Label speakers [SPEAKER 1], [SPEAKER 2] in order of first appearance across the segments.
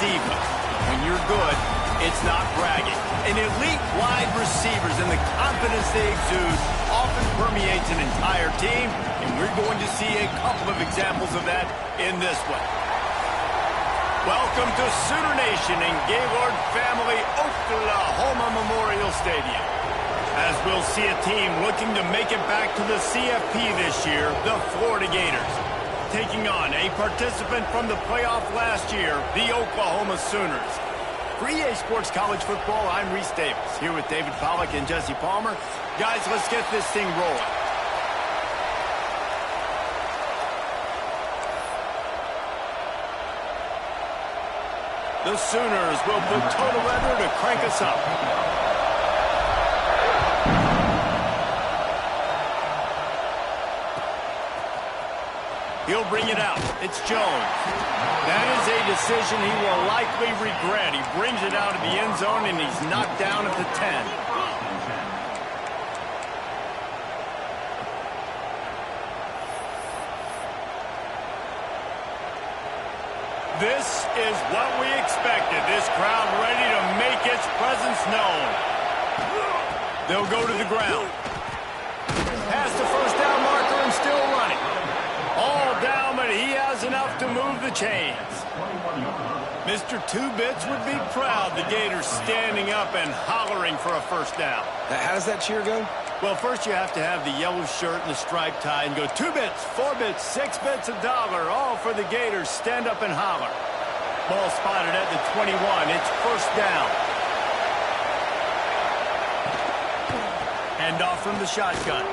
[SPEAKER 1] diva. When you're good, it's not bragging. And elite wide receivers and the confidence they exude often permeates an entire team, and we're going to see a couple of examples of that in this one. Welcome to Sooner Nation in Gaylord Family Oklahoma Memorial Stadium. As we'll see a team looking to make it back to the CFP this year, the Florida Gators, taking on a participant from the playoff last year, the Oklahoma Sooners. For EA Sports College Football, I'm Reese Davis, here with David Pollack and Jesse Palmer. Guys, let's get this thing rolling. The Sooners will put total leather to crank us up. He'll bring it out. It's Jones. That is a decision he will likely regret. He brings it out of the end zone, and he's knocked down at the 10. This is what we expected. This crowd ready to make its presence known. They'll go to the ground. Past the first down marker and still running. All down, but he has enough to move the chains. Mr. Two-Bits would be proud the Gators standing up and hollering for a first down.
[SPEAKER 2] How does that cheer go?
[SPEAKER 1] Well, first you have to have the yellow shirt and the striped tie and go 2 bits, 4 bits, 6 bits, $1, all for the Gators. Stand up and holler. Ball spotted at the 21. It's first down. Hand off from the shotgun.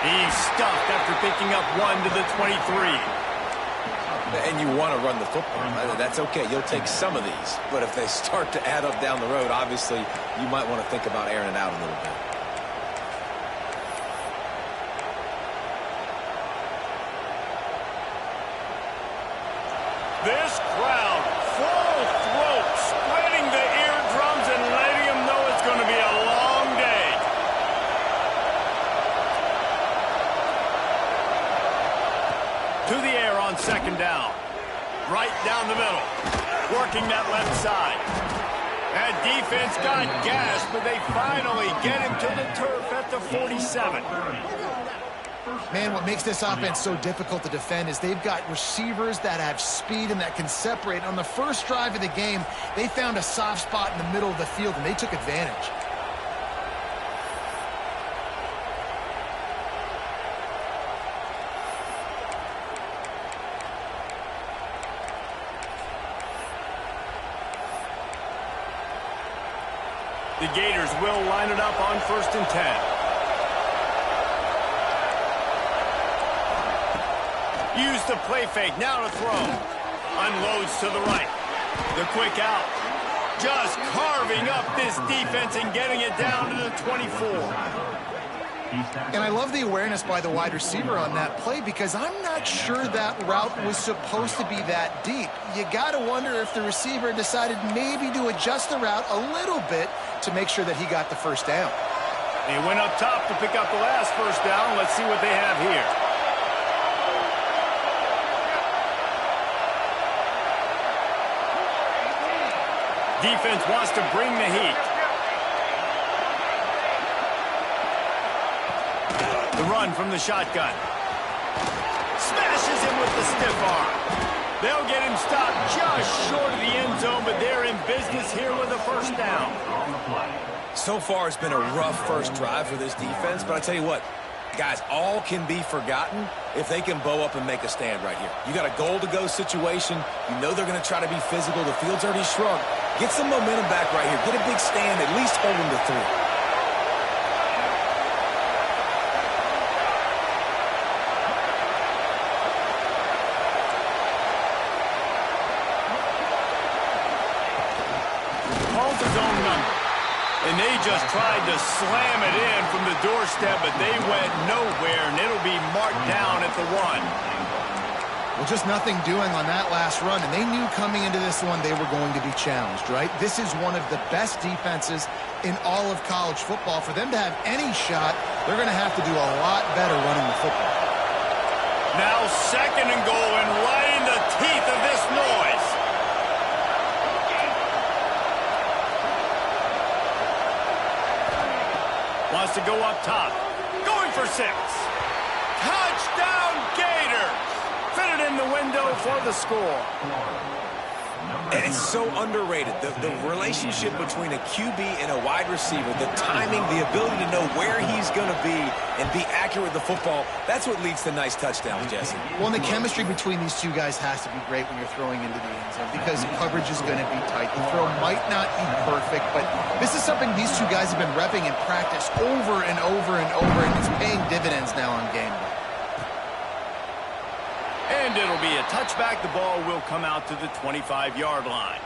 [SPEAKER 1] He's stuffed after picking up 1 to the 23.
[SPEAKER 2] And you want to run the football. That's okay. You'll take some of these. But if they start to add up down the road, obviously, you might want to think about airing it out a little bit.
[SPEAKER 1] This crowd, full throat, spreading the eardrums and letting them know it's going to be a long day. To the air on second down. Right down the middle. Working that left side. That defense got gashed, but they finally get him to the turf at the 47.
[SPEAKER 3] Man, what makes this offense so difficult to defend is they've got receivers that have speed and that can separate. On the first drive of the game, they found a soft spot in the middle of the field, and they took advantage.
[SPEAKER 1] The Gators will line it up on 1st and 10. Use the play fake, now to throw. Unloads to the right. The quick out. Just carving up this defense and getting it down to the 24.
[SPEAKER 3] And I love the awareness by the wide receiver on that play because I'm not sure that route was supposed to be that deep. You got to wonder if the receiver decided maybe to adjust the route a little bit to make sure that he got the first down.
[SPEAKER 1] They went up top to pick up the last first down. Let's see what they have here. Defense wants to bring the heat. The run from the shotgun. Smashes him with the stiff arm. They'll get him stopped just short of the end zone, but they're in business here with a first down.
[SPEAKER 2] So far, it's been a rough first drive for this defense, but I tell you what, guys, all can be forgotten if they can bow up and make a stand right here. You got a goal-to-go situation. You know they're going to try to be physical. The field's already shrunk. Get some momentum back right here. Get a big stand. At least hold them to 3.
[SPEAKER 1] Calls his own number. And they just tried to slam it in from the doorstep, but they went nowhere, and it'll be marked down at the 1.
[SPEAKER 3] Well, just nothing doing on that last run, and they knew coming into this one they were going to be challenged, right? This is one of the best defenses in all of college football. For them to have any shot, they're going to have to do a lot better running the football.
[SPEAKER 1] Now 2nd and goal, and right in the teeth of this noise. to go up top. Going for 6. Touchdown Gators! Fitted in the window for the score.
[SPEAKER 2] And it's so underrated. The relationship between a QB and a wide receiver, the timing, the ability to know where he's going to be and be accurate with the football, that's what leads to nice touchdowns, Jesse.
[SPEAKER 3] Well, and the chemistry between these two guys has to be great when you're throwing into the end zone because coverage is going to be tight. The throw might not be perfect, but this is something these two guys have been repping in practice over and over and over, and it's paying dividends now on game day.
[SPEAKER 1] And it'll be a touchback. The ball will come out to the 25-yard line.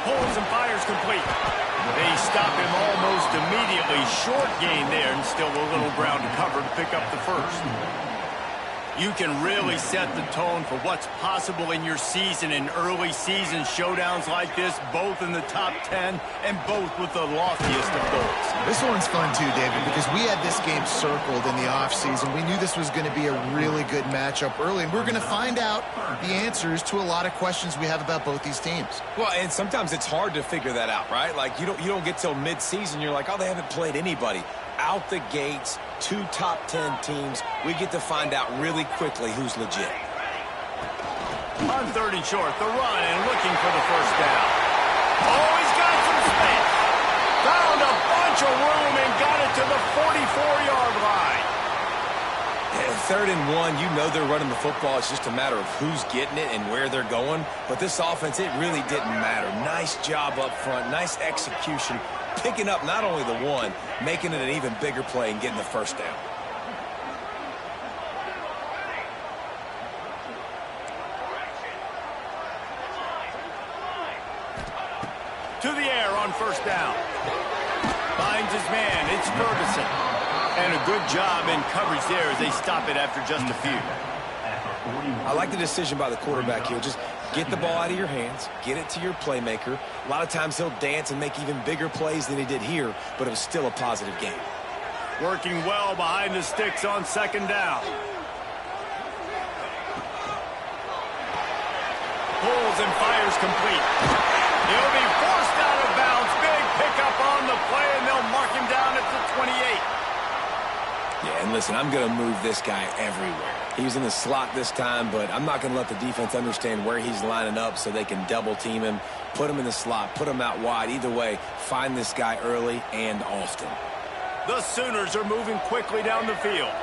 [SPEAKER 1] Pulls and fires complete. They stop him almost immediately. Short gain there, and still a little ground to cover to pick up the first. You can really set the tone for what's possible in your season in early season showdowns like this, both in the top 10 and both with the loftiest of goals.
[SPEAKER 3] This one's fun too, David, because we had this game circled in the offseason. We knew this was going to be a really good matchup early, and we're going to find out the answers to a lot of questions we have about both these teams.
[SPEAKER 2] Well, and sometimes it's hard to figure that out, right? Like, you don't get till mid-season, you're like, oh, they haven't played anybody. Out the gates, 2 top 10 teams, we get to find out really quickly who's legit.
[SPEAKER 1] On 3rd and short, the run and looking for the first down. Oh, he's got some space. Found a bunch of room and got it to the 44-yard line.
[SPEAKER 2] Yeah, 3rd and 1, you know they're running the football. It's just a matter of who's getting it and where they're going. But this offense, it really didn't matter. Nice job up front, nice execution. Picking up not only the one, making it an even bigger play and getting the first down.
[SPEAKER 1] To the air on first down. Finds his man. It's Ferguson. And a good job in coverage there as they stop it after just a few.
[SPEAKER 2] I like the decision by the quarterback here. Just get the ball out of your hands, get it to your playmaker. A lot of times he'll dance and make even bigger plays than he did here, but it was still a positive game.
[SPEAKER 1] Working well behind the sticks on 2nd down. Pulls and fires complete. He'll be forced out of bounds. Big pickup on the play, and they'll mark him down at the 28.
[SPEAKER 2] Yeah, and listen, I'm going to move this guy everywhere. He's in the slot this time, but I'm not going to let the defense understand where he's lining up so they can double team him, put him in the slot, put him out wide. Either way, find this guy early and often.
[SPEAKER 1] The Sooners are moving quickly down the field.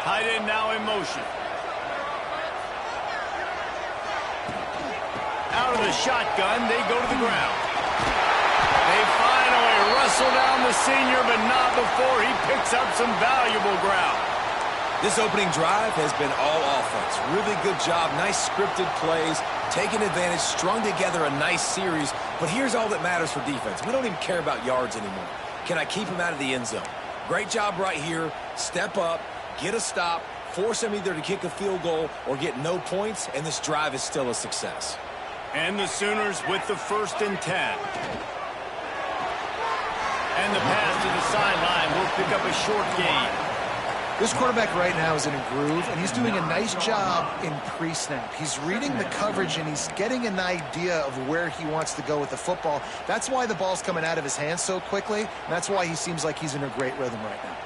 [SPEAKER 1] Tight end now in motion. Out of the shotgun, they go to the ground. They finally wrestle down the senior, but not before he picks up some valuable ground.
[SPEAKER 2] This opening drive has been all offense. Really good job, nice scripted plays, taking advantage, strung together a nice series. But here's all that matters for defense. We don't even care about yards anymore. Can I keep him out of the end zone? Great job right here. Step up, get a stop, force him either to kick a field goal or get no points, and this drive is still a success.
[SPEAKER 1] And the Sooners with the 1st and 10. And the pass to the sideline will pick up a short gain.
[SPEAKER 3] This quarterback right now is in a groove, and he's doing a nice job in pre-snap. He's reading the coverage, and he's getting an idea of where he wants to go with the football. That's why the ball's coming out of his hands so quickly, and that's why he seems like he's in a great rhythm right now.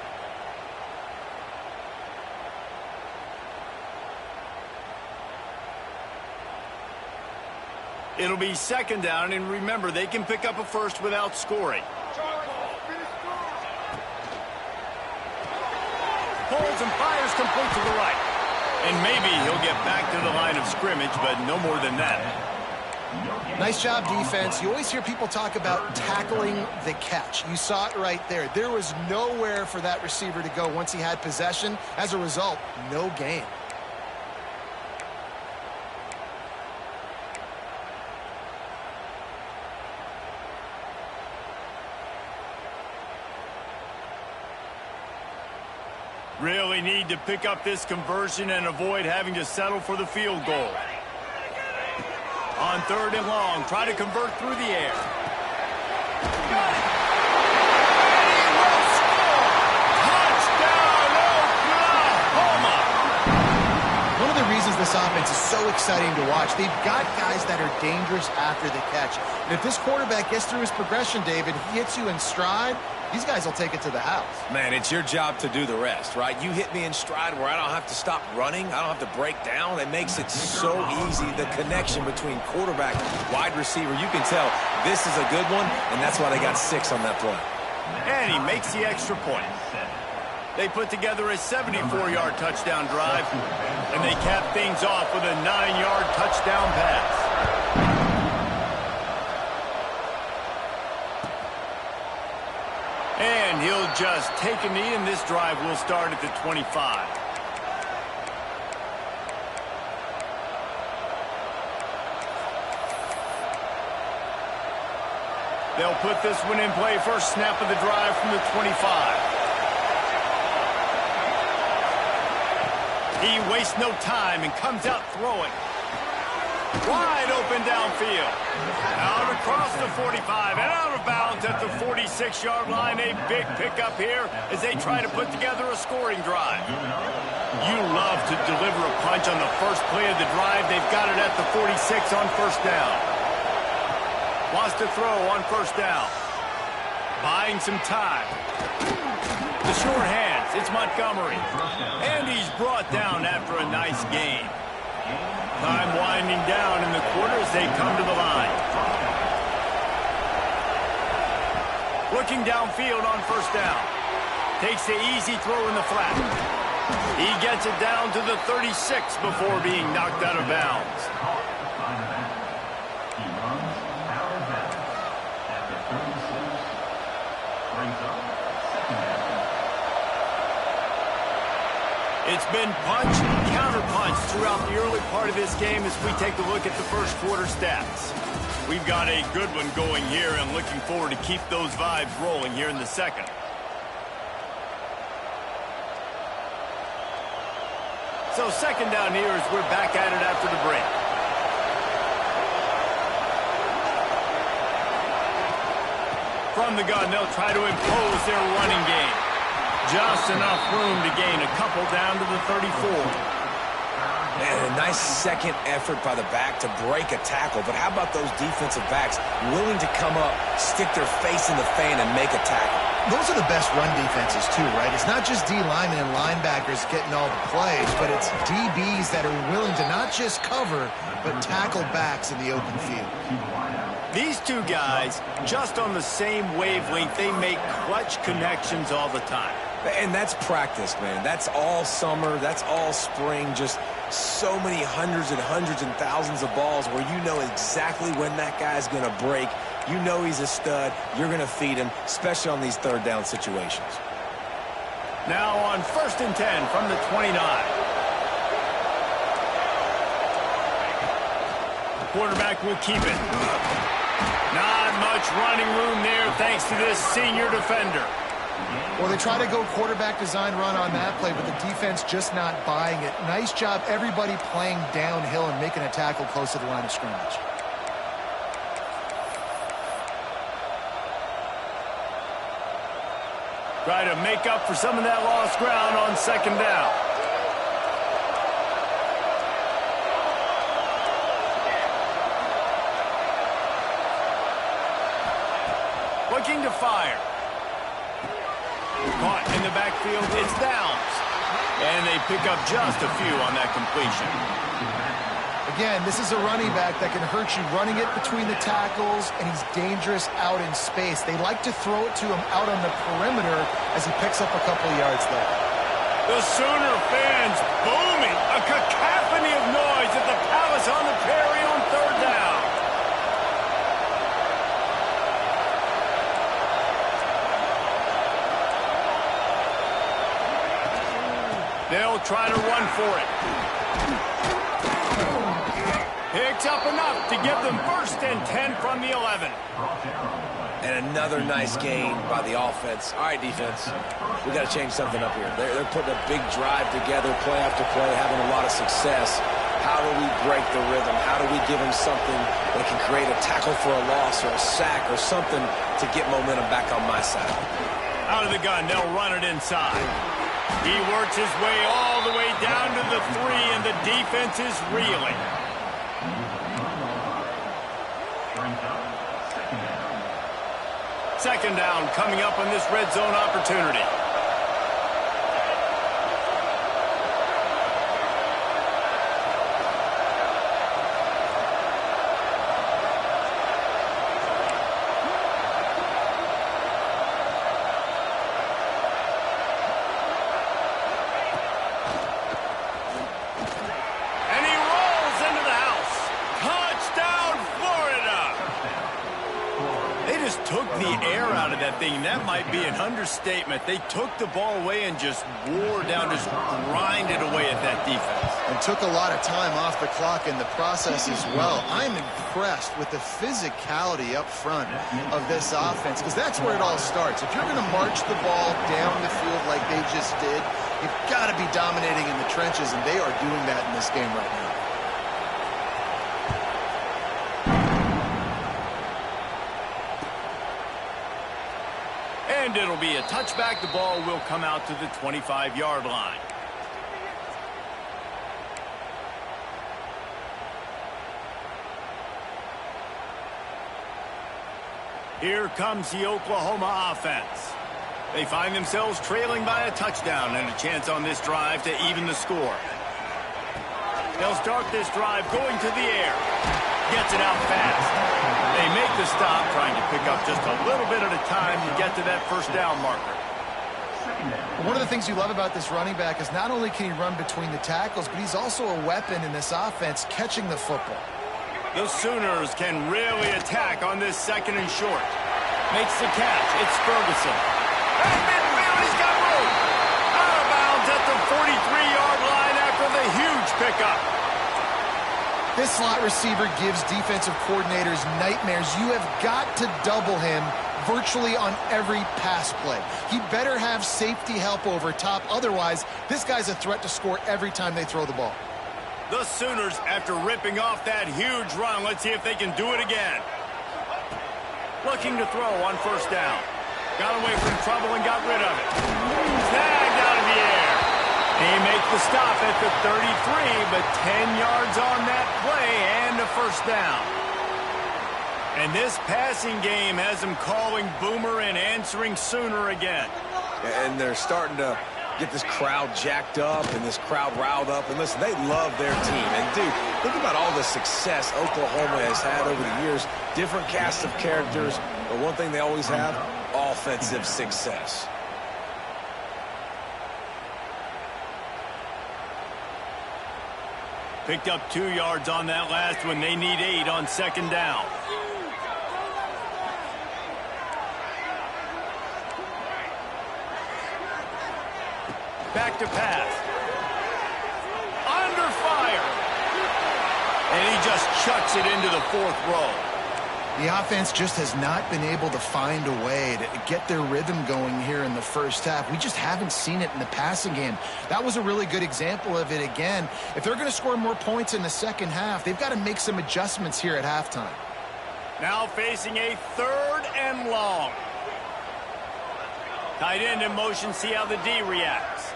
[SPEAKER 1] It'll be 2nd down, and remember, they can pick up a first without scoring. Pulls and fires complete to the right. And maybe he'll get back to the line of scrimmage, but no more than that.
[SPEAKER 3] Nice job, defense. You always hear people talk about tackling the catch. You saw it right there. There was nowhere for that receiver to go once he had possession. As a result, no gain.
[SPEAKER 1] Really need to pick up this conversion and avoid having to settle for the field goal. On 3rd and long, try to convert through the air. Got it. He will score. Touchdown, Oklahoma.
[SPEAKER 3] One of the reasons this offense is so exciting to watch, they've got guys that are dangerous after the catch. And if this quarterback gets through his progression, David, he hits you in stride, these guys will take it to the house.
[SPEAKER 2] Man, it's your job to do the rest, right? You hit me in stride where I don't have to stop running. I don't have to break down. It makes it so easy. The connection between quarterback, wide receiver, you can tell this is a good one, and that's why they got 6 on that play.
[SPEAKER 1] And he makes the extra point. They put together a 74-yard touchdown drive, and they cap things off with a 9-yard touchdown pass. And he'll just take a knee, and this drive will start at the 25. They'll put this one in play. First snap of the drive from the 25. He wastes no time and comes out throwing. Wide open downfield. Out across the 45 and out of bounds at the 46-yard line. A big pickup here as they try to put together a scoring drive. You love to deliver a punch on the first play of the drive. They've got it at the 46 on first down. Wants to throw on first down. Buying some time. The short hands, it's Montgomery. And he's brought down after a nice gain. Time winding down in the quarter as they come to the line. Looking downfield on first down. Takes the easy throw in the flat. He gets it down to the 36 before being knocked out of bounds. It's been punch, counter-punch throughout the early part of this game as we take a look at the first quarter stats. We've got a good one going here and looking forward to keep those vibes rolling here in the second. So second down here as we're back at it after the break. From the gun, they'll try to impose their running game. Just enough room to gain a couple down to the 34.
[SPEAKER 2] Man, a nice second effort by the back to break a tackle. But how about those defensive backs willing to come up, stick their face in the fan, and make a tackle?
[SPEAKER 3] Those are the best run defenses, too, right? It's not just D linemen and linebackers getting all the plays, but it's DBs that are willing to not just cover, but tackle backs in the open field.
[SPEAKER 1] These two guys, just on the same wavelength, they make clutch connections all the time.
[SPEAKER 2] And that's practice, man. That's all summer. That's all spring. Just so many hundreds and thousands of balls where you know exactly when that guy's going to break. You know he's a stud. You're going to feed him, especially on these third down situations.
[SPEAKER 1] Now on 1st and 10 from the 29. The quarterback will keep it. Not much running room there thanks to this senior defender.
[SPEAKER 3] Well, they try to go quarterback design run on that play, but the defense just not buying it. Nice job, everybody playing downhill and making a tackle close to the line of scrimmage.
[SPEAKER 1] Try to make up for some of that lost ground on second down. Looking to fire. Caught in the backfield, it's Downs. And they pick up just a few on that completion.
[SPEAKER 3] Again, this is a running back that can hurt you running it between the tackles, and he's dangerous out in space. They like to throw it to him out on the perimeter as he picks up a couple of yards there.
[SPEAKER 1] The Sooner fans booming. A cacophony of noise at the Palace on the Prairie on third down. They'll try to run for it. Picks up enough to give them 1st and 10 from the 11.
[SPEAKER 2] And another nice gain by the offense. All right, defense, we got to change something up here. They're putting a big drive together, play after play, having a lot of success. How do we break the rhythm? How do we give them something that can create a tackle for a loss or a sack or something to get momentum back on my side?
[SPEAKER 1] Out of the gun, they'll run it inside. He works his way all the way down to the 3, and the defense is reeling. Second down coming up on this red zone opportunity. That might be an understatement. They took the ball away and just wore down, just grinded away at that defense.
[SPEAKER 3] And took a lot of time off the clock in the process as well. I'm impressed with the physicality up front of this offense, because that's where it all starts. If you're going to march the ball down the field like they just did, you've got to be dominating in the trenches, and they are doing that in this game right now.
[SPEAKER 1] And it'll be a touchback. The ball will come out to the 25-yard line. Here comes the Oklahoma offense. They find themselves trailing by a touchdown and a chance on this drive to even the score. They'll start this drive going to the air. Gets it out fast. They make the stop, trying to pick up just a little bit at a time to get to that 1st down marker.
[SPEAKER 3] One of the things you love about this running back is not only can he run between the tackles, but he's also a weapon in this offense catching the football.
[SPEAKER 1] The Sooners can really attack on this 2nd and short. Makes the catch. It's Ferguson. And midfield, he's got room. Out of bounds at the 43-yard line after the huge pickup.
[SPEAKER 3] This slot receiver gives defensive coordinators nightmares. You have got to double him virtually on every pass play. He better have safety help over top. Otherwise, this guy's a threat to score every time they throw the ball.
[SPEAKER 1] The Sooners, after ripping off that huge run, let's see if they can do it again. Looking to throw on 1st down. Got away from trouble and got rid of it. Snagged out of the air. They make the stop at the 33, but 10 yards on that play and a 1st down. And this passing game has them calling Boomer and answering Sooner again.
[SPEAKER 2] And they're starting to get this crowd jacked up and this crowd riled up. And listen, they love their team. And, dude, think about all the success Oklahoma has had over the years. Different cast of characters. But one thing they always have, offensive success.
[SPEAKER 1] Picked up 2 yards on that last one. They need 8 on 2nd down. Back to pass. Under fire. And he just chucks it into the 4th row.
[SPEAKER 3] The offense just has not been able to find a way to get their rhythm going here in the 1st half. We just haven't seen it in the passing game. That was a really good example of it again. If they're going to score more points in the 2nd half, they've got to make some adjustments here at halftime.
[SPEAKER 1] Now facing a 3rd and long. Tight end in motion, see how the D reacts.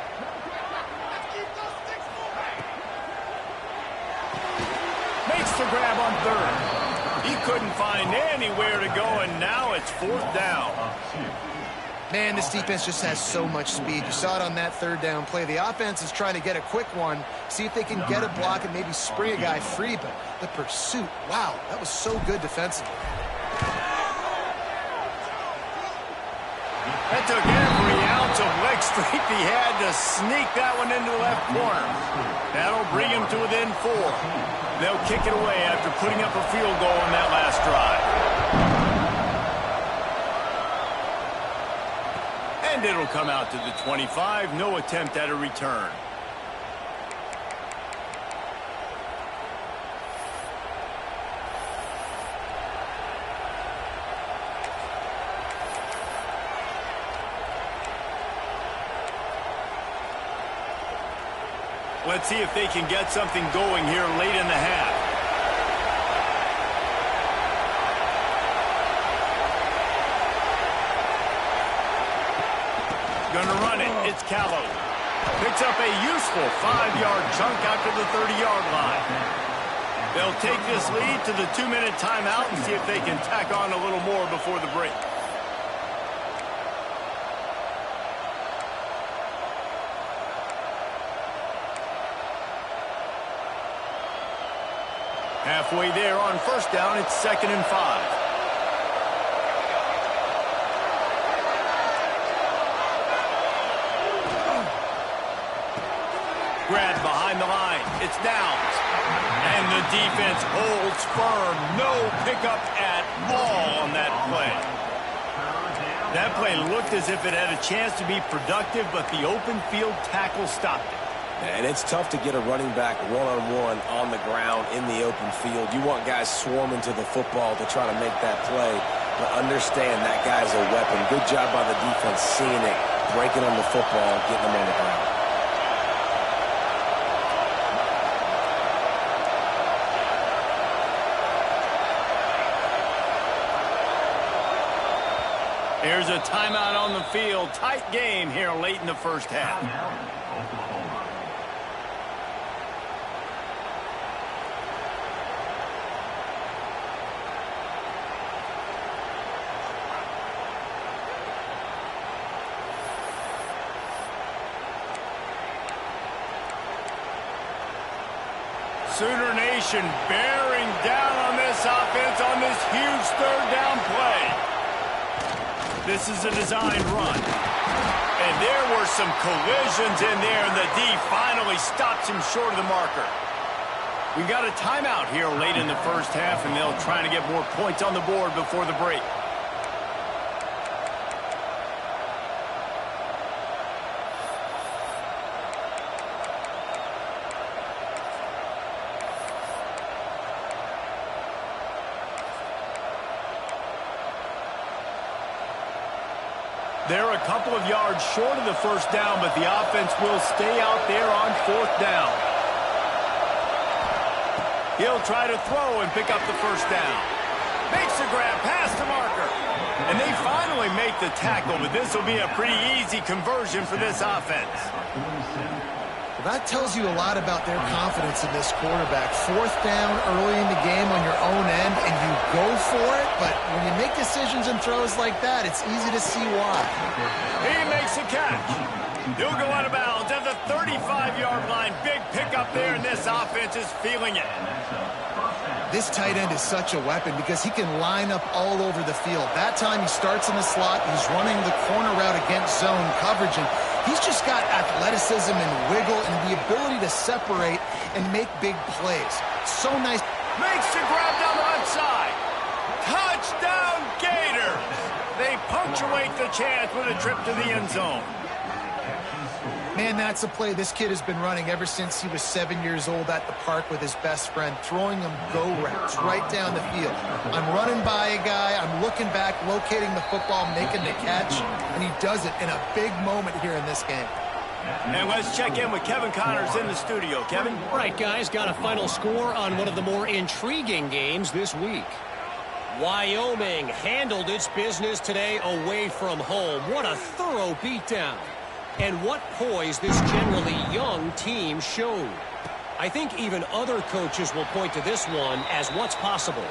[SPEAKER 1] Makes the grab on 3rd. He couldn't find anywhere to go, and now it's 4th down.
[SPEAKER 3] Man, this defense just has so much speed. You saw it on that 3rd down play. The offense is trying to get a quick one, see if they can get a block and maybe spring a guy free, but the pursuit, wow, that was so good defensively.
[SPEAKER 1] That took every ounce of leg strength he had to sneak that one into the left corner. That'll bring him to within 4. They'll kick it away after putting up a field goal on that last drive. And it'll come out to the 25. No attempt at a return. Let's see if they can get something going here late in the half. Gonna run it. It's Callow. Picks up a useful 5-yard chunk after the 30-yard line. They'll take this lead to the 2-minute timeout and see if they can tack on a little more before the break. Halfway there on first down, it's 2nd and 5. Grab behind the line. It's Downs. And the defense holds firm. No pickup at all on that play. That play looked as if it had a chance to be productive, but the open field tackle stopped it.
[SPEAKER 2] And it's tough to get a running back one-on-one on the ground in the open field. You want guys swarming to the football to try to make that play, but understand that guy's a weapon. Good job by the defense seeing it, breaking on the football, getting them on the ground.
[SPEAKER 1] Here's a timeout on the field. Tight game here late in the first half. Sooner Nation bearing down on this offense on this huge 3rd down play. This is a designed run. And there were some collisions in there, and the D finally stops him short of the marker. We've got a timeout here late in the first half, and they'll try to get more points on the board before the break. They're a couple of yards short of the first down, but the offense will stay out there on 4th down. He'll try to throw and pick up the first down. Makes the grab past the marker. And they finally make the tackle, but this will be a pretty easy conversion for this offense.
[SPEAKER 3] Well, that tells you a lot about their confidence in this quarterback. 4th down early in the game on your own end, and you go for it, but when you make decisions and throws like that, it's easy to see why.
[SPEAKER 1] He makes a catch. He'll go out of bounds at the 35-yard line. Big pickup there, and this offense is feeling it.
[SPEAKER 3] This tight end is such a weapon because he can line up all over the field. That time he starts in the slot. He's running the corner route against zone coverage, and he's just got athleticism and wiggle and the ability to separate and make big plays. So nice.
[SPEAKER 1] Makes the grab down the left side. Touchdown Gators. They punctuate the chance with a trip to the end zone.
[SPEAKER 3] Man, that's a play this kid has been running ever since he was 7 years old at the park with his best friend, throwing him go routes right down the field. I'm running by a guy, I'm looking back, locating the football, making the catch, and he does it in a big moment here in this game.
[SPEAKER 1] And let's check in with Kevin Connors in the studio. Kevin?
[SPEAKER 4] Right, guys, got a final score on one of the more intriguing games this week. Wyoming handled its business today away from home. What a thorough beatdown. And what poise this generally young team showed. I think even other coaches will point to this one as what's possible.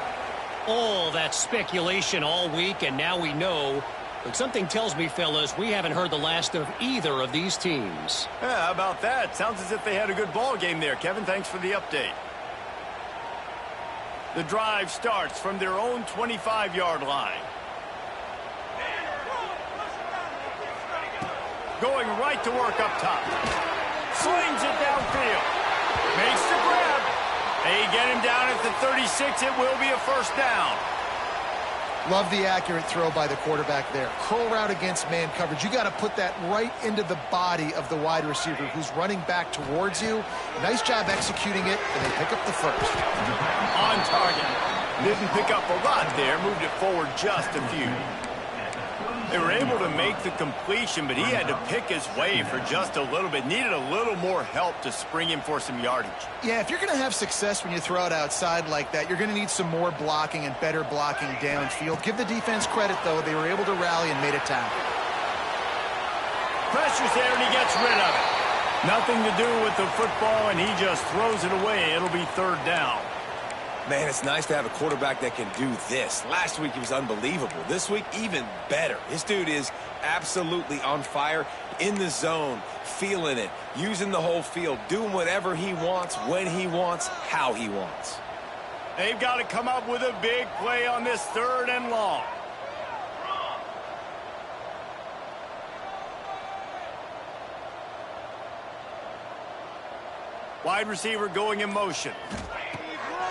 [SPEAKER 4] All that speculation all week, and now we know. But something tells me, fellas, we haven't heard the last of either of these teams.
[SPEAKER 1] Yeah, how about that? Sounds as if they had a good ball game there, Kevin. Thanks for the update. The drive starts from their own 25-yard line. Going right to work up top. Slings it downfield. Makes the grab. They get him down at the 36. It will be a first down.
[SPEAKER 3] Love the accurate throw by the quarterback there. Curl route against man coverage. You got to put that right into the body of the wide receiver who's running back towards you. Nice job executing it, and they pick up the first.
[SPEAKER 1] On target. Didn't pick up a lot there. Moved it forward just a few. They were able to make the completion, but he had to pick his way for just a little bit. Needed a little more help to spring him for some yardage.
[SPEAKER 3] Yeah, if you're going to have success when you throw it outside like that, you're going to need some more blocking and better blocking downfield. Give the defense credit, though. They were able to rally and made a tackle.
[SPEAKER 1] Pressure's there, and he gets rid of it. Nothing to do with the football, and he just throws it away. It'll be third down.
[SPEAKER 2] Man, it's nice to have a quarterback that can do this. Last week, he was unbelievable. This week, even better. This dude is absolutely on fire, in the zone, feeling it, using the whole field, doing whatever he wants, when he wants, how he wants.
[SPEAKER 1] They've got to come up with a big play on this third and long. Wide receiver going in motion.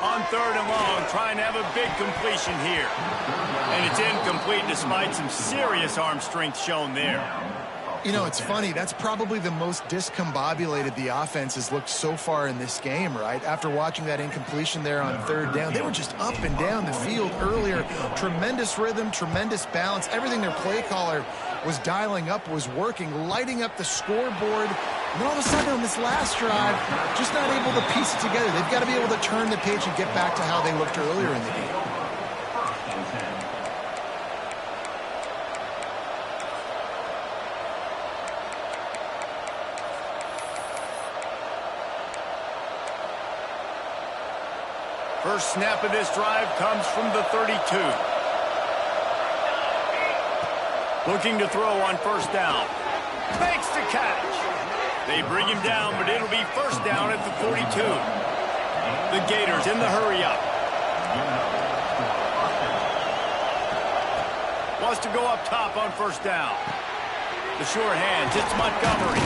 [SPEAKER 1] On third and long, trying to have a big completion here. And it's incomplete despite some serious arm strength shown there.
[SPEAKER 3] You know, it's funny. That's probably the most discombobulated the offense has looked so far in this game, right? After watching that incompletion there on third down, they were just up and down the field earlier. Tremendous rhythm, tremendous balance. Everything their play caller was dialing up was working, lighting up the scoreboard. And all of a sudden on this last drive, just not able to piece it together. They've got to be able to turn the page and get back to how they looked earlier in the game.
[SPEAKER 1] First snap of this drive comes from the 32. Looking to throw on first down. Makes the catch. They bring him down, but it'll be first down at the 42. The Gators in the hurry up. Wants to go up top on first down. The sure hands, it's Montgomery.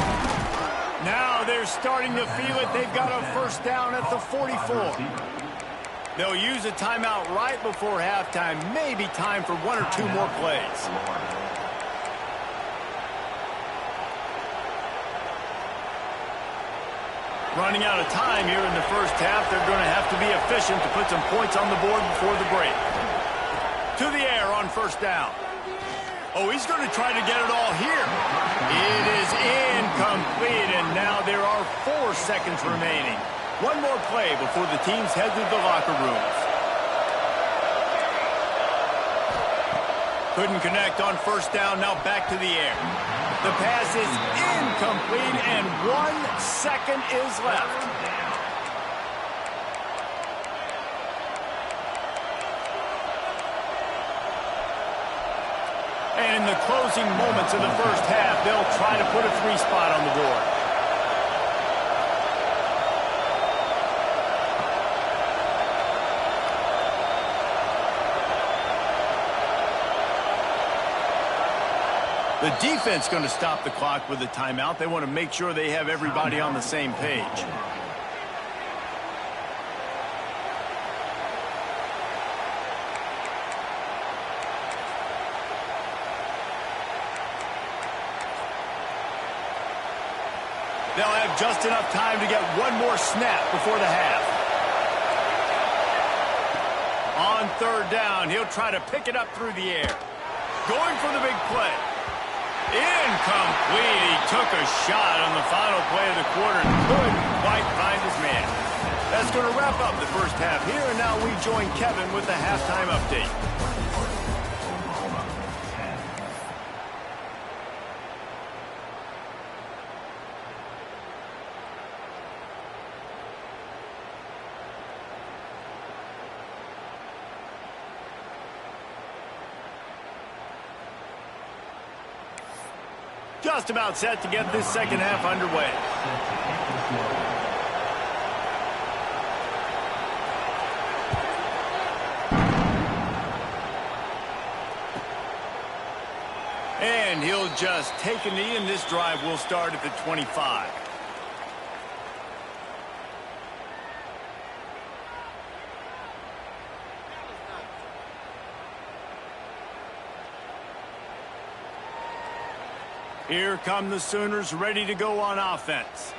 [SPEAKER 1] Now they're starting to feel it. They've got a first down at the 44. They'll use a timeout right before halftime. Maybe time for one or two more plays. Running out of time here in the first half. They're going to have to be efficient to put some points on the board before the break. To the air on first down. Oh, he's going to try to get it all here. It is incomplete, and now there are 4 seconds remaining. One more play before the teams head to the locker rooms. Couldn't connect on first down, now back to the air. The pass is incomplete, and 1 second is left. And in the closing moments of the first half, they'll try to put a 3 spot on the board. The defense going to stop the clock with a timeout. They want to make sure they have everybody on the same page. They'll have just enough time to get one more snap before the half. On third down, he'll try to pick it up through the air. Going for the big play. Incomplete. He took a shot on the final play of the quarter and couldn't quite find his man. That's going to wrap up the first half here, and now we join Kevin with the halftime update. Just about set to get this second half underway. And he'll just take a knee, and this drive will start at the 25. Here come the Sooners ready to go on offense.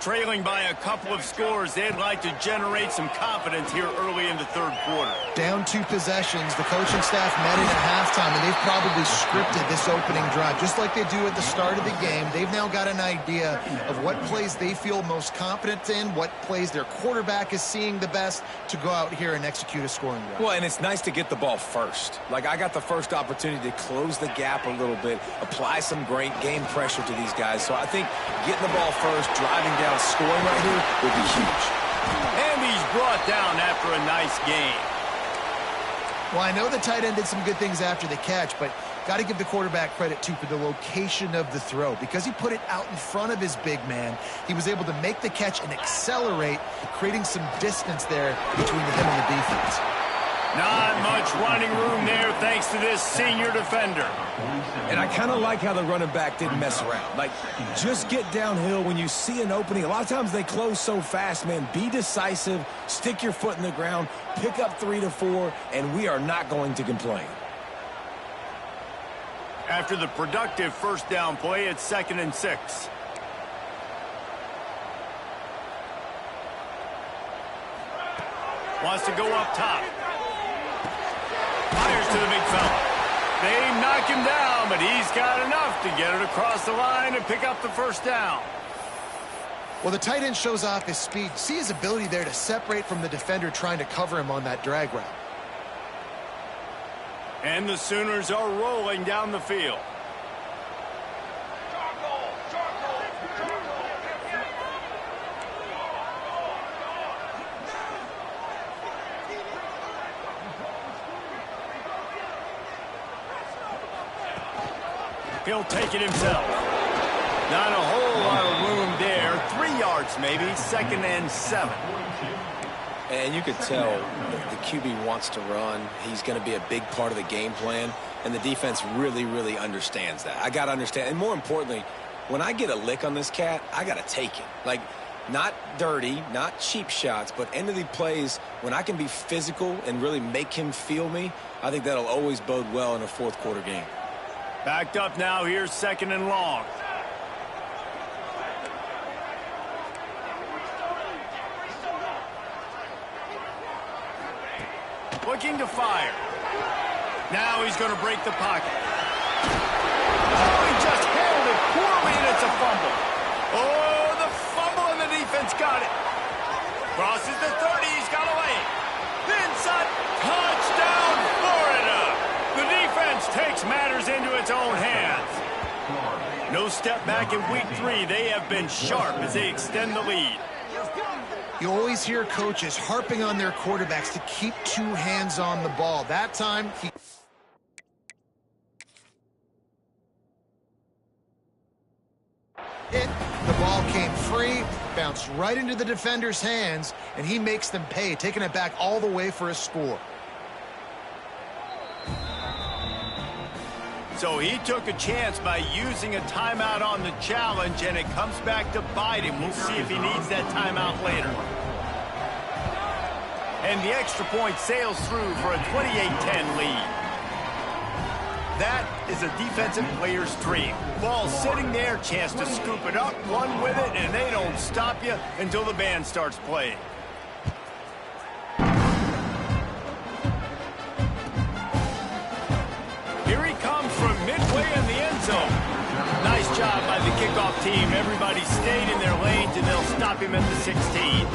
[SPEAKER 1] Trailing by a couple of scores, they'd like to generate some confidence here early in the third quarter.
[SPEAKER 3] Down 2 possessions, the coaching staff met in at halftime, and they've probably scripted this opening drive. Just like they do at the start of the game, they've now got an idea of what plays they feel most confident in, what plays their quarterback is seeing the best to go out here and execute a scoring drive.
[SPEAKER 2] Well, and it's nice to get the ball first. Like, I got the first opportunity to close the gap a little bit, apply some great game pressure to these guys. So I think getting the ball first, driving down, scoring right here would be huge.
[SPEAKER 1] And he's brought down after a nice game.
[SPEAKER 3] Well, I know the tight end did some good things after the catch, but got to give the quarterback credit, too, for the location of the throw. Because he put it out in front of his big man, he was able to make the catch and accelerate, creating some distance there between him and the defense.
[SPEAKER 1] Not much running room there thanks to this senior defender.
[SPEAKER 2] And I kind of like how the running back didn't mess around. Like, just get downhill when you see an opening. A lot of times they close so fast, man. Be decisive, stick your foot in the ground, pick up 3 to 4, and we are not going to complain.
[SPEAKER 1] After the productive first down play, it's 2nd and 6. Wants to go up top. Fires to the big fella. They knock him down, but he's got enough to get it across the line and pick up the first down.
[SPEAKER 3] Well, the tight end shows off his speed. See his ability there to separate from the defender trying to cover him on that drag route.
[SPEAKER 1] And the Sooners are rolling down the field. He'll take it himself. Not a whole lot of room there. 3 yards maybe. 2nd and 7.
[SPEAKER 2] And you could tell the QB wants to run. He's going to be a big part of the game plan. And the defense really, really understands that. I got to understand. And more importantly, when I get a lick on this cat, I got to take it. Like, not dirty, not cheap shots, but end of the plays, when I can be physical and really make him feel me, I think that'll always bode well in a fourth quarter game.
[SPEAKER 1] Backed up now, here's 2nd and long. Looking to fire. Now he's going to break the pocket. Oh, he just handled it poorly, and it's a fumble. Oh, the fumble, and the defense got it. Crosses the 30, he's got away. Inside, touchdown, Florida. The defense takes matters into its own hands. No step back in week 3. They have been sharp as they extend the lead.
[SPEAKER 3] You always hear coaches harping on their quarterbacks to keep 2 hands on the ball. That time, the ball came free, bounced right into the defender's hands, and he makes them pay, taking it back all the way for a score.
[SPEAKER 1] So he took a chance by using a timeout on the challenge, and it comes back to bite him. We'll see if he needs that timeout later. And the extra point sails through for a 28-10 lead. That is a defensive player's dream. Ball sitting there, chance to scoop it up, run with it, and they don't stop you until the band starts playing. Here he comes from midway in the end zone. Nice job by the kickoff team. Everybody stayed in their lanes, and they'll stop him at the 16.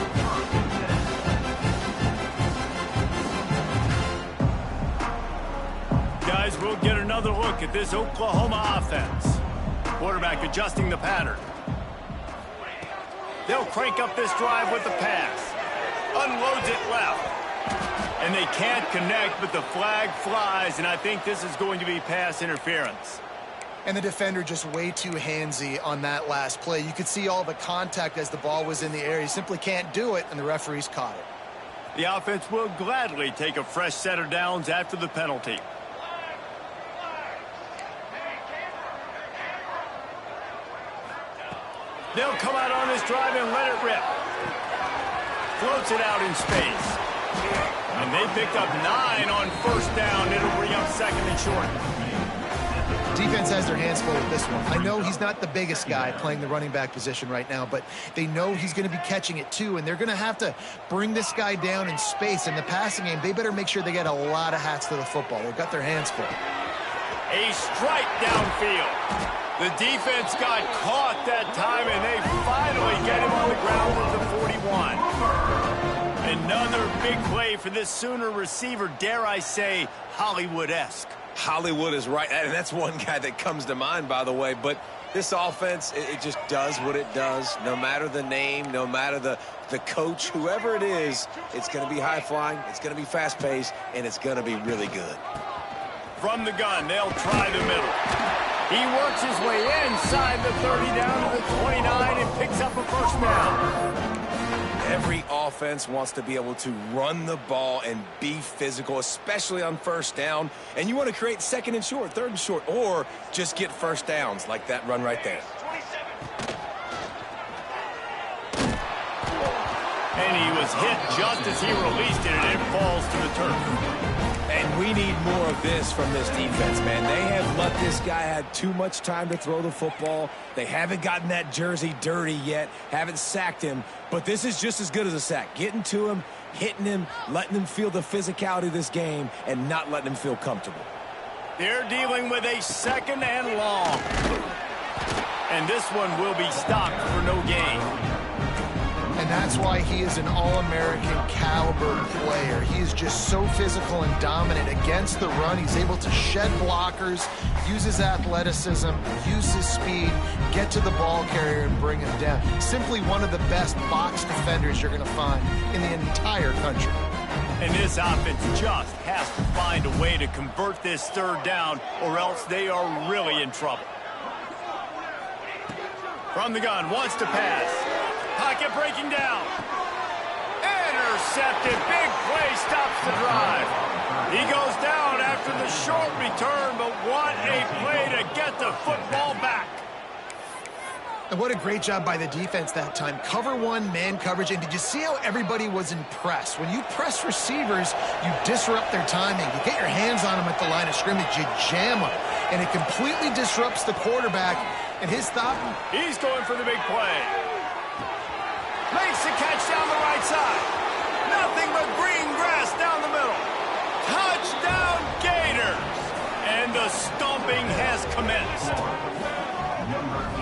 [SPEAKER 1] Guys, we'll get another look at this Oklahoma offense. Quarterback adjusting the pattern. They'll crank up this drive with the pass. Unloads it left. And they can't connect, but the flag flies, and I think this is going to be pass interference.
[SPEAKER 3] And the defender just way too handsy on that last play. You could see all the contact as the ball was in the air. He simply can't do it, and the referees caught it.
[SPEAKER 1] The offense will gladly take a fresh set of downs after the penalty. They'll come out on this drive and let it rip. Floats it out in space. And they picked up 9 on first down. It'll bring up 2nd and short.
[SPEAKER 3] Defense has their hands full with this one. I know he's not the biggest guy playing the running back position right now, but they know he's going to be catching it too, and they're going to have to bring this guy down in space. In the passing game, they better make sure they get a lot of hats to the football. They've got their hands full.
[SPEAKER 1] A strike downfield. The defense got caught that time, and they finally get him on the ground at the 41. Another big play for this Sooner receiver, dare I say, Hollywood-esque.
[SPEAKER 2] Hollywood is right, and that's one guy that comes to mind, by the way. But this offense, it just does what it does. No matter the name, no matter the coach, whoever it is, it's going to be high-flying, it's going to be fast-paced, and it's going to be really good.
[SPEAKER 1] From the gun, they'll try the middle. He works his way inside the 30 down to the 29 and picks up a first down.
[SPEAKER 2] Every offense wants to be able to run the ball and be physical, especially on first down. And you want to create second and short, third and short, or just get first downs like that run right there.
[SPEAKER 1] And he was hit just as he released it, and it falls to the turf.
[SPEAKER 2] And we need more of this from this defense, man. They have let this guy have too much time to throw the football. They haven't gotten that jersey dirty yet, haven't sacked him. But this is just as good as a sack. Getting to him, hitting him, letting him feel the physicality of this game, and not letting him feel comfortable.
[SPEAKER 1] They're dealing with a second and long. And this one will be stopped for no gain.
[SPEAKER 3] And that's why he is an All-American caliber player. He is just so physical and dominant against the run. He's able to shed blockers, use his athleticism, use his speed, get to the ball carrier and bring him down. Simply one of the best box defenders you're going to find in the entire country.
[SPEAKER 1] And this offense just has to find a way to convert this third down, or else they are really in trouble. From the gun, wants to pass. Pocket breaking down. Intercepted. Big play stops the drive. He goes down after the short return, but what a play to get the football back.
[SPEAKER 3] And what a great job by the defense that time. Cover one, man coverage. And did you see how everybody was impressed? When you press receivers, you disrupt their timing. You get your hands on them at the line of scrimmage. You jam them. And it completely disrupts the quarterback. And his thought,
[SPEAKER 1] he's going for the big play. Makes the catch down the right side. Nothing but green grass down the middle. Touchdown Gators. And the stomping has commenced.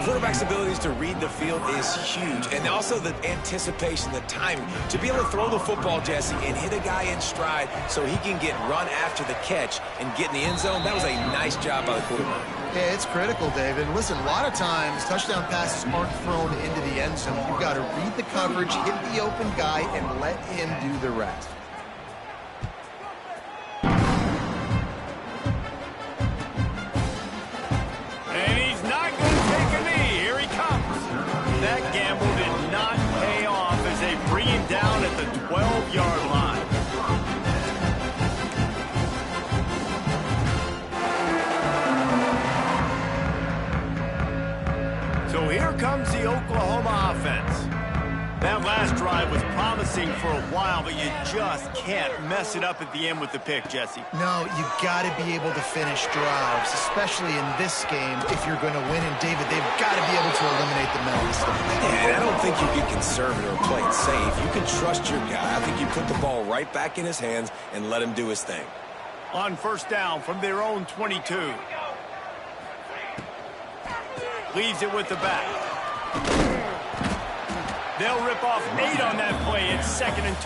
[SPEAKER 2] Quarterback's abilities to read the field is huge. And also the anticipation, the timing. To be able to throw the football, Jesse, and hit a guy in stride so he can get run after the catch and get in the end zone, that was a nice job by the quarterback.
[SPEAKER 3] yeah, it's critical, David. Listen, a lot of times touchdown passes aren't thrown into the end zone. You've got to read the coverage, hit the open guy, and let him do the rest.
[SPEAKER 1] And he's not going to take a knee. Here he comes. That gamble did not pay off as they bring him down at the 12-yard line. So here comes the Oklahoma offense. That last drive was promising for a while, but you just can't mess it up at the end with the pick, Jesse.
[SPEAKER 3] No, you got to be able to finish drives, especially in this game if you're going to win. And, David, they've got to be able to eliminate the mental mistakes.
[SPEAKER 2] Yeah, and I don't think you get conservative or play it safe. You can trust your guy. I think you put the ball right back in his hands and let him do his thing.
[SPEAKER 1] On first down from their own 22. Leaves it with the back. They'll rip off 8 on that play. It's 2nd and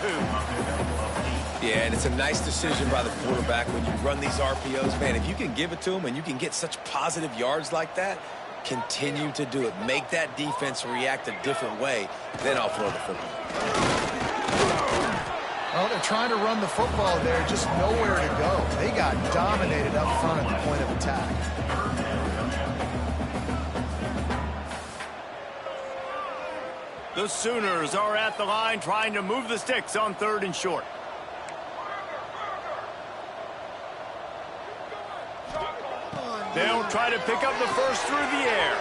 [SPEAKER 1] 2.
[SPEAKER 2] Yeah, and it's a nice decision by the quarterback when you run these RPOs. Man, if you can give it to him and you can get such positive yards like that, continue to do it. Make that defense react a different way. Then I'll throw the football.
[SPEAKER 3] Well, they're trying to run the football there, just nowhere to go. They got dominated up front at the point of attack.
[SPEAKER 1] The Sooners are at the line trying to move the sticks on 3rd and short. They'll try to pick up the first through the air.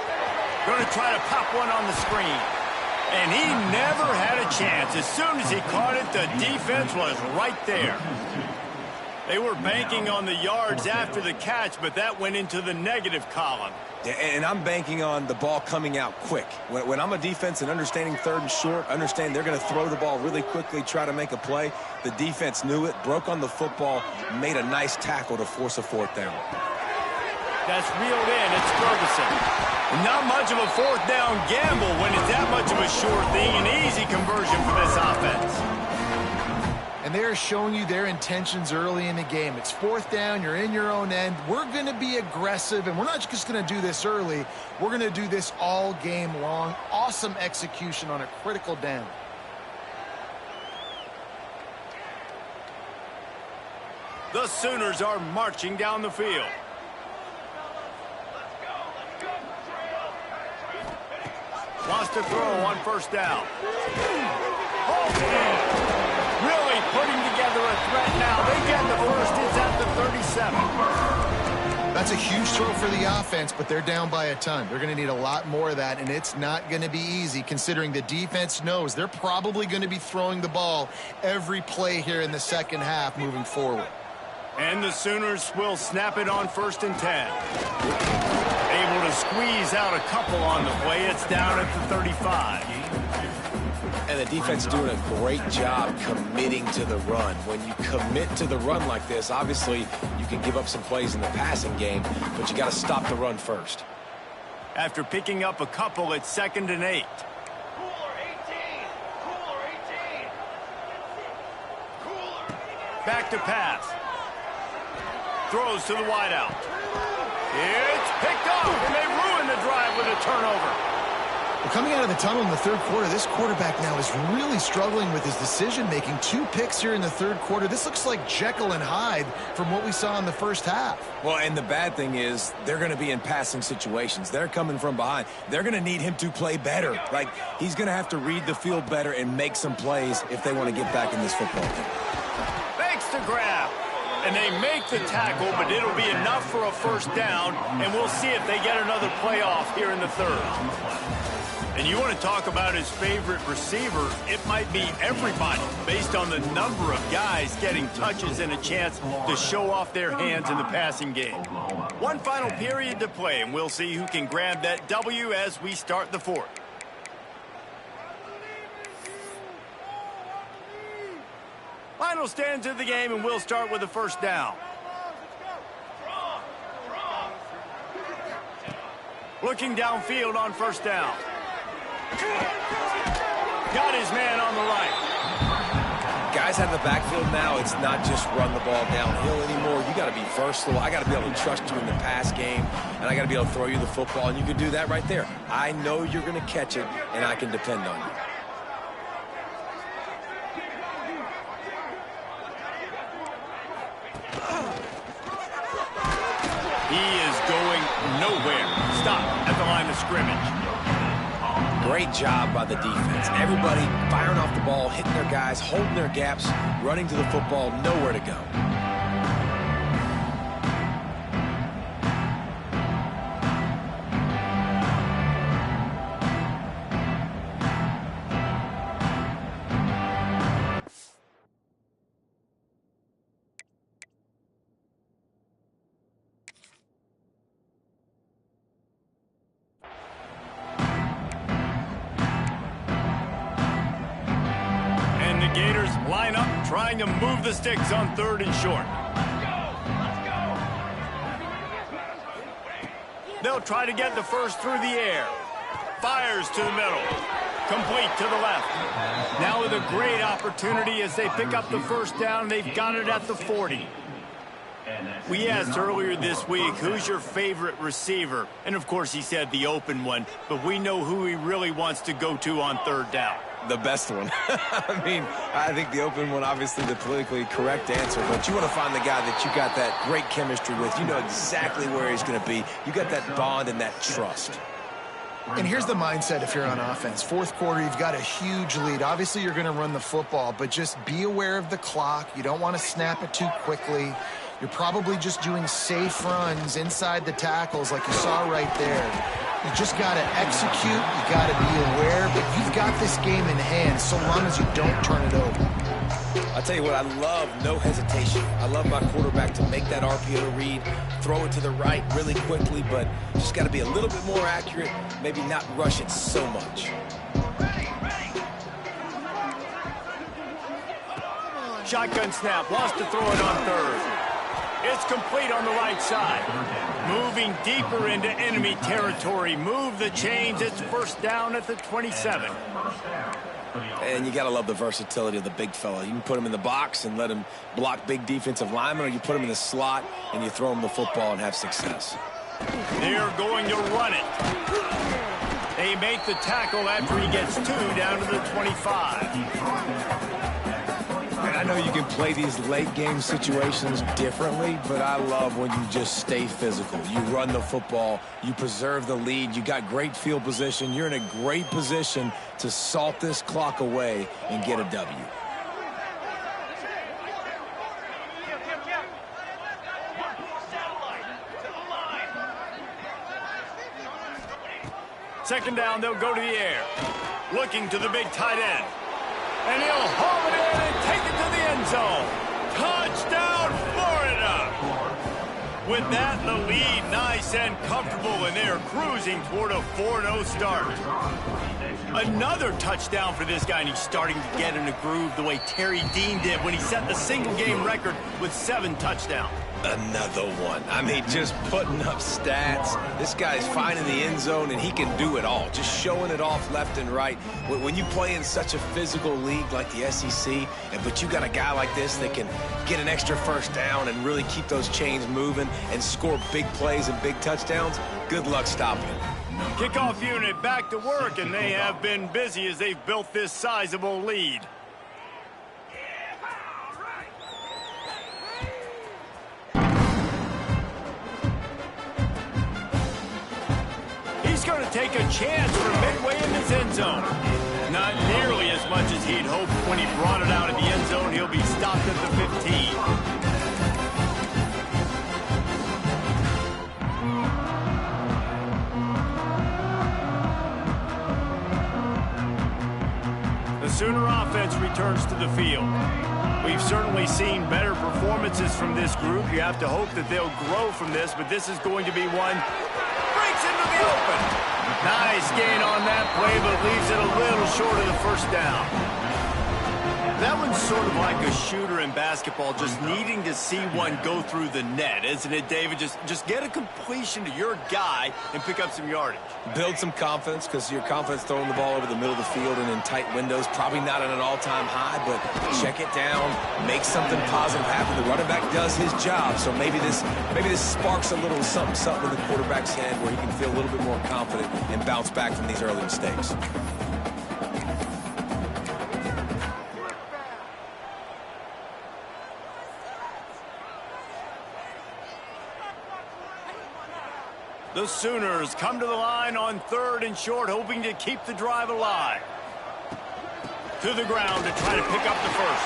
[SPEAKER 1] Going to try to pop one on the screen. And he never had a chance. As soon as he caught it, the defense was right there. They were banking on the yards after the catch, but that went into the negative column.
[SPEAKER 2] Yeah, and I'm banking on the ball coming out quick. When I'm a defense and understanding third and short, understand they're going to throw the ball really quickly, try to make a play. The defense knew it, broke on the football, made a nice tackle to force a fourth down.
[SPEAKER 1] That's reeled in. It's Ferguson. Not much of a fourth down gamble when it's that much of a sure thing. An easy conversion for this offense.
[SPEAKER 3] And they're showing you their intentions early in the game. It's fourth down. You're in your own end. We're going to be aggressive, and we're not just going to do this early. We're going to do this all game long. Awesome execution on a critical down.
[SPEAKER 1] The Sooners are marching down the field. Wants to throw on first down. Really putting together a threat now. They get the first. It's at the 37.
[SPEAKER 3] That's a huge throw for the offense, but they're down by a ton. They're going to need a lot more of that, and it's not going to be easy considering the defense knows they're probably going to be throwing the ball every play here in the second half moving forward.
[SPEAKER 1] And the Sooners will snap it on 1st and 10. Able to squeeze out a couple on the play. It's down at the 35.
[SPEAKER 2] And the defense doing a great job committing to the run. When you commit to the run like this, obviously you can give up some plays in the passing game, but you got to stop the run first.
[SPEAKER 1] After picking up a couple, it's 2nd and 8. Back to pass. Throws to the wideout. It's picked up, and they ruin the drive with a turnover.
[SPEAKER 3] Well, coming out of the tunnel in the third quarter, this quarterback now is really struggling with his decision-making. 2 picks here in the third quarter. This looks like Jekyll and Hyde from what we saw in the first half.
[SPEAKER 2] Well, and the bad thing is they're going to be in passing situations. They're coming from behind. They're going to need him to play better. Like, he's going to have to read the field better and make some plays if they want to get back in this football game.
[SPEAKER 1] Thanks to grab. And they make the tackle, but it'll be enough for a first down, and we'll see if they get another playoff here in the third. And you want to talk about his favorite receiver, it might be everybody based on the number of guys getting touches and a chance to show off their hands in the passing game. One final period to play, and we'll see who can grab that W as we start the fourth. Final stands of the game, and we'll start with the first down. Looking downfield on first down. Got his man on the right.
[SPEAKER 2] Guys out of the backfield now, it's not just run the ball downhill anymore. You got to be versatile. I got to be able to trust you in the pass game, and I got to be able to throw you the football, and you can do that right there. I know you're going to catch it, and I can depend on you.
[SPEAKER 1] He is going nowhere. Stop at the line of scrimmage.
[SPEAKER 2] Great job by the defense. Everybody firing off the ball, hitting their guys, holding their gaps, running to the football, nowhere to go.
[SPEAKER 1] Gators line up, trying to move the sticks on 3rd and short. They'll try to get the first through the air. Fires to the middle. Complete to the left. Now with a great opportunity as they pick up the first down. They've got it at the 40. We asked earlier this week, who's your favorite receiver? And, of course, he said the open one. But we know who he really wants to go to on 3rd down.
[SPEAKER 2] The best one. I mean, I think the open one, obviously the politically correct answer, but you want to find the guy that you got that great chemistry with. You know exactly where he's going to be. You got that bond and that trust.
[SPEAKER 3] And here's the mindset if you're on offense. Fourth quarter, you've got a huge lead. Obviously, you're going to run the football, but just be aware of the clock. You don't want to snap it too quickly. You're probably just doing safe runs inside the tackles like you saw right there. You just got to execute. You got to be aware, but you've got this game in hand so long as you don't turn it over.
[SPEAKER 2] I'll tell you what, I love no hesitation. I love my quarterback to make that RPO read, throw it to the right really quickly, but just got to be a little bit more accurate, maybe not rush it so much.
[SPEAKER 1] Shotgun snap, wants to throw it on third. It's complete on the right side. Moving deeper into enemy territory. Move the chains. It's first down at the 27.
[SPEAKER 2] And you got to love the versatility of the big fella. You can put him in the box and let him block big defensive linemen, or you put him in the slot and you throw him the football and have success.
[SPEAKER 1] They're going to run it. They make the tackle after he gets 2 down to the 25.
[SPEAKER 2] And I know you can play these late game situations differently, but I love when you just stay physical. You run the football, you preserve the lead, you got great field position, you're in a great position to salt this clock away and get a W.
[SPEAKER 1] Second down, they'll go to the air. Looking to the big tight end. And he'll haul it in and take it to the end zone. Touchdown, Florida! With that, the lead nice and comfortable, and they're cruising toward a 4-0 start. Another touchdown for this guy, and he's starting to get in a groove the way Terry Dean did when he set the single-game record with 7 touchdowns.
[SPEAKER 2] Another one. I mean, just putting up stats. This guy's finding the end zone, and he can do it all. Just showing it off left and right. When you play in such a physical league like the SEC, but you got a guy like this that can get an extra first down and really keep those chains moving and score big plays and big touchdowns, good luck stopping him.
[SPEAKER 1] Kickoff unit back to work, and they have been busy as they've built this sizable lead. He's going to take a chance from midway in his end zone. Not nearly as much as he'd hoped when he brought it out of the end zone. He'll be stopped at the 15. The Sooner offense returns to the field. We've certainly seen better performances from this group. You have to hope that they'll grow from this, but this is going to be one. Breaks into the open. Nice gain on that play, but leaves it a little short of the first down. That one's sort of like a shooter in basketball, just needing to see one go through the net, isn't it, David? Just get a completion to your guy and pick up some yardage.
[SPEAKER 2] Build some confidence, because your confidence throwing the ball over the middle of the field and in tight windows, probably not at an all-time high, but check it down, make something positive happen. The running back does his job, so maybe this sparks a little something in the quarterback's head where he can feel a little bit more confident and bounce back from these early mistakes.
[SPEAKER 1] The Sooners come to the line on 3rd and short, hoping to keep the drive alive. To the ground to try to pick up the first.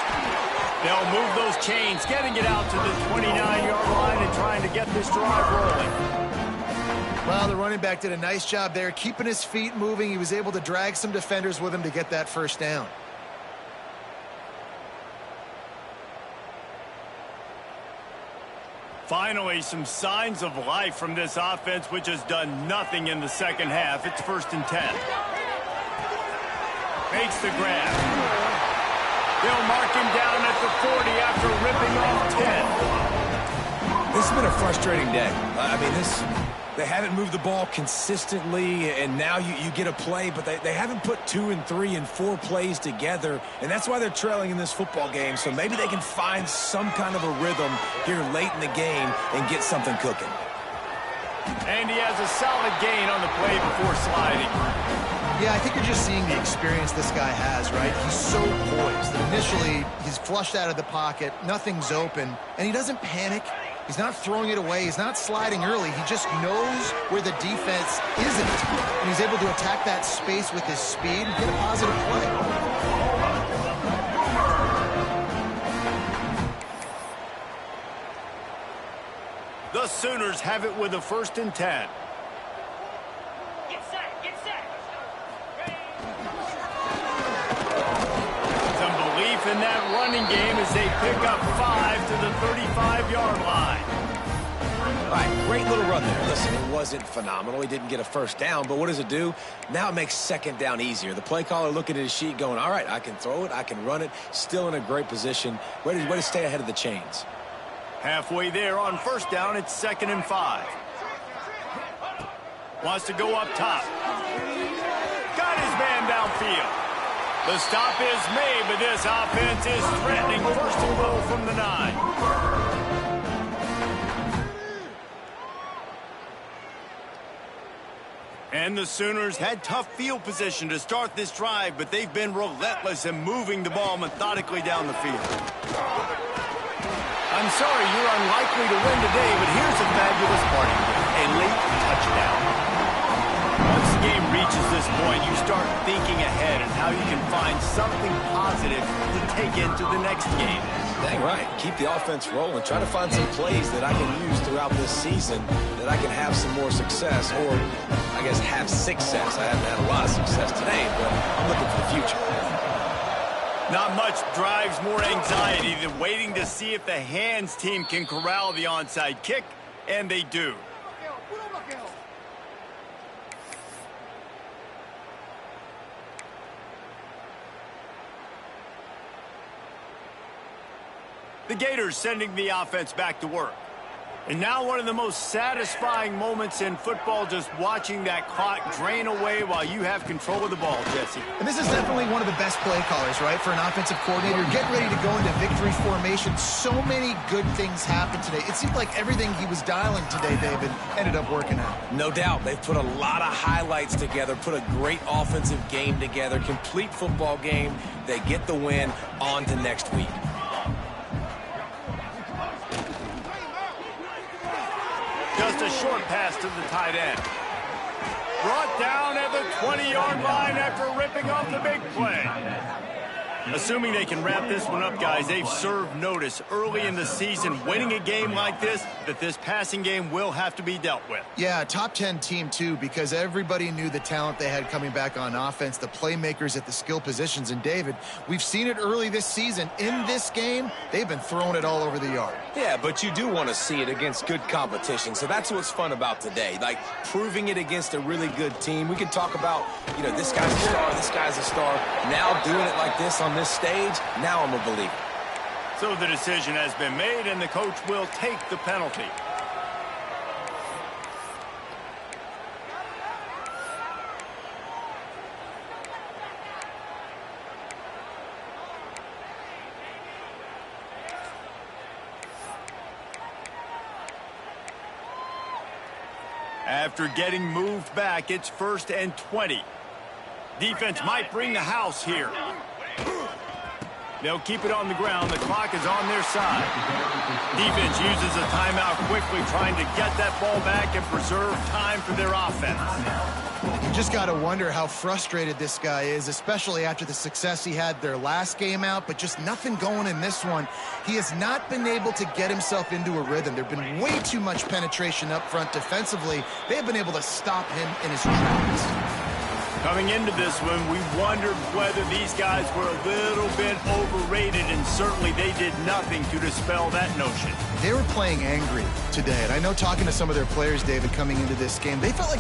[SPEAKER 1] They'll move those chains, getting it out to the 29-yard line and trying to get this drive rolling.
[SPEAKER 3] Well, the running back did a nice job there, keeping his feet moving. He was able to drag some defenders with him to get that first down.
[SPEAKER 1] Finally, some signs of life from this offense, which has done nothing in the second half. It's 1st and 10. Makes the grab. They'll mark him down at the 40 after ripping off 10.
[SPEAKER 2] This has been a frustrating day. I mean, they haven't moved the ball consistently, and now you get a play, but they haven't put 2 and 3 and 4 plays together, and that's why they're trailing in this football game. So maybe they can find some kind of a rhythm here late in the game and get something cooking.
[SPEAKER 1] And he has a solid gain on the play before sliding.
[SPEAKER 3] Yeah, I think you're just seeing the experience this guy has, right? He's so poised. Initially, he's flushed out of the pocket, nothing's open, and he doesn't panic. He's not throwing it away. He's not sliding early. He just knows where the defense isn't. And he's able to attack that space with his speed and get a positive play.
[SPEAKER 1] The Sooners have it with a 1st and 10.
[SPEAKER 5] Get set, get set.
[SPEAKER 1] Some belief in that running game as they pick up 5 to the 35-yard line.
[SPEAKER 2] All right, great little run there. Listen, it wasn't phenomenal. He didn't get a first down, but what does it do? Now it makes second down easier. The play caller looking at his sheet going, all right, I can throw it, I can run it, still in a great position, ready to stay ahead of the chains.
[SPEAKER 1] Halfway there on first down, it's 2nd and 5. Wants to go up top. Got his man downfield. The stop is made, but this offense is threatening. First and goal from the 9. And the Sooners had tough field position to start this drive, but they've been relentless in moving the ball methodically down the field. I'm sorry, you're unlikely to win today, but here's a fabulous parting gift. A late touchdown. Once the game reaches this point, you start thinking ahead and how you can find something positive to take into the next game.
[SPEAKER 2] Dang right. Keep the offense rolling. Try to find some plays that I can use throughout this season that I can have some more success, or I guess have success. I haven't had a lot of success today, but I'm looking for the future.
[SPEAKER 1] Not much drives more anxiety than waiting to see if the hands team can corral the onside kick, and they do. The Gators sending the offense back to work. And now one of the most satisfying moments in football, just watching that clock drain away while you have control of the ball, Jesse.
[SPEAKER 3] And this is definitely one of the best play callers, right, for an offensive coordinator. Get ready to go into victory formation. So many good things happened today. It seemed like everything he was dialing today, David, ended up working out.
[SPEAKER 2] No doubt. They've put a lot of highlights together, put a great offensive game together, complete football game. They get the win. On to next week.
[SPEAKER 1] Just a short pass to the tight end. Brought down at the 20-yard line after ripping off the big play. Assuming they can wrap this one up, guys, they've served notice early in the season, winning a game like this, that this passing game will have to be dealt with.
[SPEAKER 3] Yeah, top 10 team, too, because everybody knew the talent they had coming back on offense, the playmakers at the skill positions. And, David, we've seen it early this season. In this game, they've been throwing it all over the yard.
[SPEAKER 2] Yeah, but you do want to see it against good competition. So that's what's fun about today, like proving it against a really good team. We can talk about, you know, this guy's a star, this guy's a star. Now doing it like this on this stage, now I'm a believer.
[SPEAKER 1] So the decision has been made, and the coach will take the penalty. After getting moved back, it's 1st and 20. Defense might bring the house here. They'll keep it on the ground. The clock is on their side. Defense uses a timeout quickly, trying to get that ball back and preserve time for their offense.
[SPEAKER 3] You just got to wonder how frustrated this guy is, especially after the success he had their last game out, but just nothing going in this one. He has not been able to get himself into a rhythm. There's been way too much penetration up front defensively. They've been able to stop him in his tracks.
[SPEAKER 1] Coming into this one, we wondered whether these guys were a little bit overrated, and certainly they did nothing to dispel that notion.
[SPEAKER 3] They were playing angry today, and I know talking to some of their players, David, coming into this game, they felt like